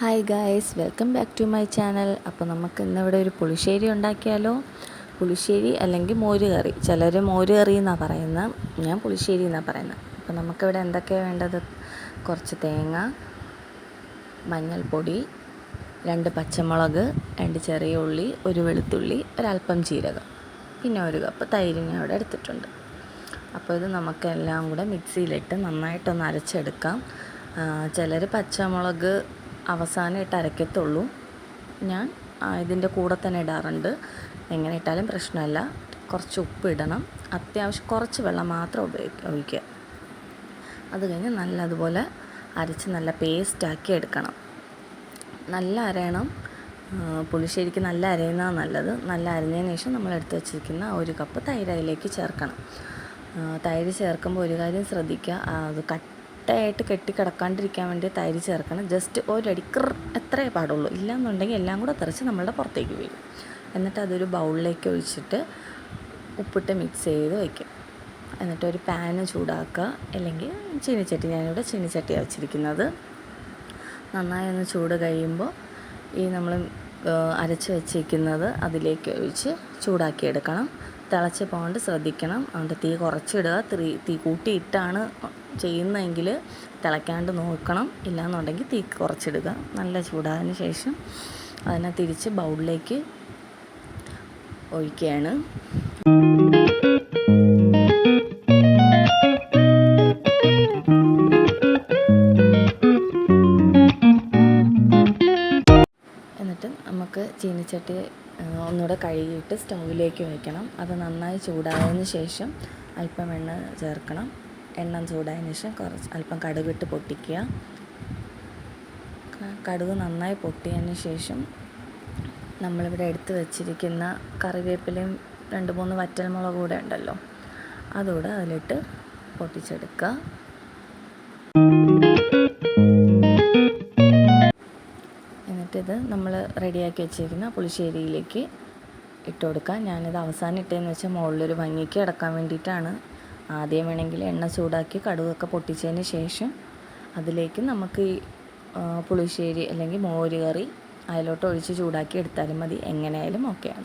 Hi guys, welcome back to my channel. അപ്പോൾ നമുക്ക് ഇന്നിവിടെ ഒരു പുളിശ്ശേരി ഉണ്ടാക്കിയാലോ. പുളിശ്ശേരി അല്ലെങ്കിൽ മോര് കറി, ചിലർ മോര് കറി എന്നാണ് പറയുന്നത്, ഞാൻ പുളിശ്ശേരി എന്നാണ് പറയുന്നത്. അപ്പോൾ നമുക്കിവിടെ എന്തൊക്കെയാണ് വേണ്ടത്? കുറച്ച് തേങ്ങ, മഞ്ഞൾപ്പൊടി, 2 പച്ചമുളക്, 2 ചെറിയ ഉള്ളി, 1 വെളുത്തുള്ളി, ഒരല്പം ജീരകം, പിന്നെ 1 കപ്പ് തൈര് ഞാൻ ഇവിടെ എടുത്തിട്ടുണ്ട്. അപ്പോൾ ഇത് നമുക്കെല്ലാം കൂടെ മിക്സിയിലിട്ട് നന്നായിട്ടൊന്ന് അരച്ചെടുക്കാം. ചിലർ പച്ചമുളക് അവസാനം ഇട്ട് അരയ്ക്കത്തുള്ളൂ, ഞാൻ ഇതിൻ്റെ കൂടെ തന്നെ ഇടാറുണ്ട്. എങ്ങനെ ഇട്ടാലും പ്രശ്നമല്ല. കുറച്ച് ഉപ്പ് ഇടണം, അത്യാവശ്യം കുറച്ച് വെള്ളം മാത്രം ഒഴിക്കുക. അത് കഴിഞ്ഞ് നല്ലതുപോലെ അരച്ച് നല്ല പേസ്റ്റാക്കി എടുക്കണം. നല്ല അരയണം, പുളിശ്ശേരിക്ക് നല്ല അരയുന്നതാണ് നല്ലത്. നല്ല അരഞ്ഞതിന് ശേഷം നമ്മൾ എടുത്ത് വെച്ചിരിക്കുന്ന 1 കപ്പ് തൈര് അതിലേക്ക് ചേർക്കണം. തൈര് ചേർക്കുമ്പോൾ ഒരു കാര്യം ശ്രദ്ധിക്കുക, അത് കട്ടയായിട്ട് കെട്ടിക്കിടക്കാണ്ടിരിക്കാൻ വേണ്ടി തൈര് ചേർക്കണം. ജസ്റ്റ് ഒരടിക്കർ എത്രയേ പാടുള്ളൂ, ഇല്ലയെന്നുണ്ടെങ്കിൽ എല്ലാം കൂടെ തെറിച്ച് നമ്മളുടെ പുറത്തേക്ക് വീഴും. എന്നിട്ട് അതൊരു ബൗളിലേക്ക് ഒഴിച്ചിട്ട് ഉപ്പിട്ട് മിക്സ് ചെയ്ത് വയ്ക്കും. എന്നിട്ട് ഒരു പാന് ചൂടാക്കുക, അല്ലെങ്കിൽ ചീനിച്ചട്ടി, ഞാനിവിടെ ചീനിച്ചട്ടിയാണ് വെച്ചിരിക്കുന്നത്. നന്നായി ഒന്ന് ചൂട് കഴിയുമ്പോൾ ഈ നമ്മൾ അരച്ച് വെച്ചിരിക്കുന്നത് അതിലേക്ക് ഒഴിച്ച് ചൂടാക്കി എടുക്കണം. തിളച്ച് പോകാണ്ട് ശ്രദ്ധിക്കണം. അതുകൊണ്ട് തീ കുറച്ചിടുക. തീ കൂട്ടിയിട്ടാണ് ചെയ്യുന്നതെങ്കിൽ തിളയ്ക്കാണ്ട് നോക്കണം, ഇല്ലയെന്നുണ്ടെങ്കിൽ തീ കുറച്ചിടുക. നല്ല ചൂടായതിന് ശേഷം അതിനെ തിരിച്ച് ബൗളിലേക്ക് ഒഴിക്കുകയാണ്. എന്നിട്ട് നമുക്ക് ചീനിച്ചട്ടി ഒന്നുകൂടെ കഴുകിയിട്ട് സ്റ്റൗവിലേക്ക് വയ്ക്കണം. അത് നന്നായി ചൂടായതിന് ശേഷം അല്പം എണ്ണ ചേർക്കണം. എണ്ണ ചൂടായതിന് ശേഷം അല്പം കടുകിട്ട് പൊട്ടിക്കുക. കടുക് നന്നായി പൊട്ടിയതിന് ശേഷം നമ്മളിവിടെ എടുത്ത് വെച്ചിരിക്കുന്ന കറിവേപ്പിലയും 2-3 വറ്റൽമുളക് കൂടെ ഉണ്ടല്ലോ, അതുകൂടെ അതിലിട്ട് പൊട്ടിച്ചെടുക്കുക. എന്നിട്ടിത് നമ്മൾ റെഡിയാക്കി വെച്ചിരിക്കുന്ന പുളിശ്ശേരിയിലേക്ക് ഇട്ട് കൊടുക്കുക. ഞാനിത് അവസാനം ഇട്ടതെന്ന് വെച്ചാൽ മുകളിലൊരു ഭംഗിക്ക് കിടക്കാൻ വേണ്ടിയിട്ടാണ്. ആദ്യം വേണമെങ്കിൽ എണ്ണ ചൂടാക്കി കടുകൊക്കെ പൊട്ടിച്ചതിന് ശേഷം അതിലേക്ക് നമുക്ക് ഈ പുളിശ്ശേരി അല്ലെങ്കിൽ മോര് കറി അതിലോട്ട് ഒഴിച്ച് ചൂടാക്കി എടുത്താലും മതി. എങ്ങനെയായാലും ഓക്കെയാണ്.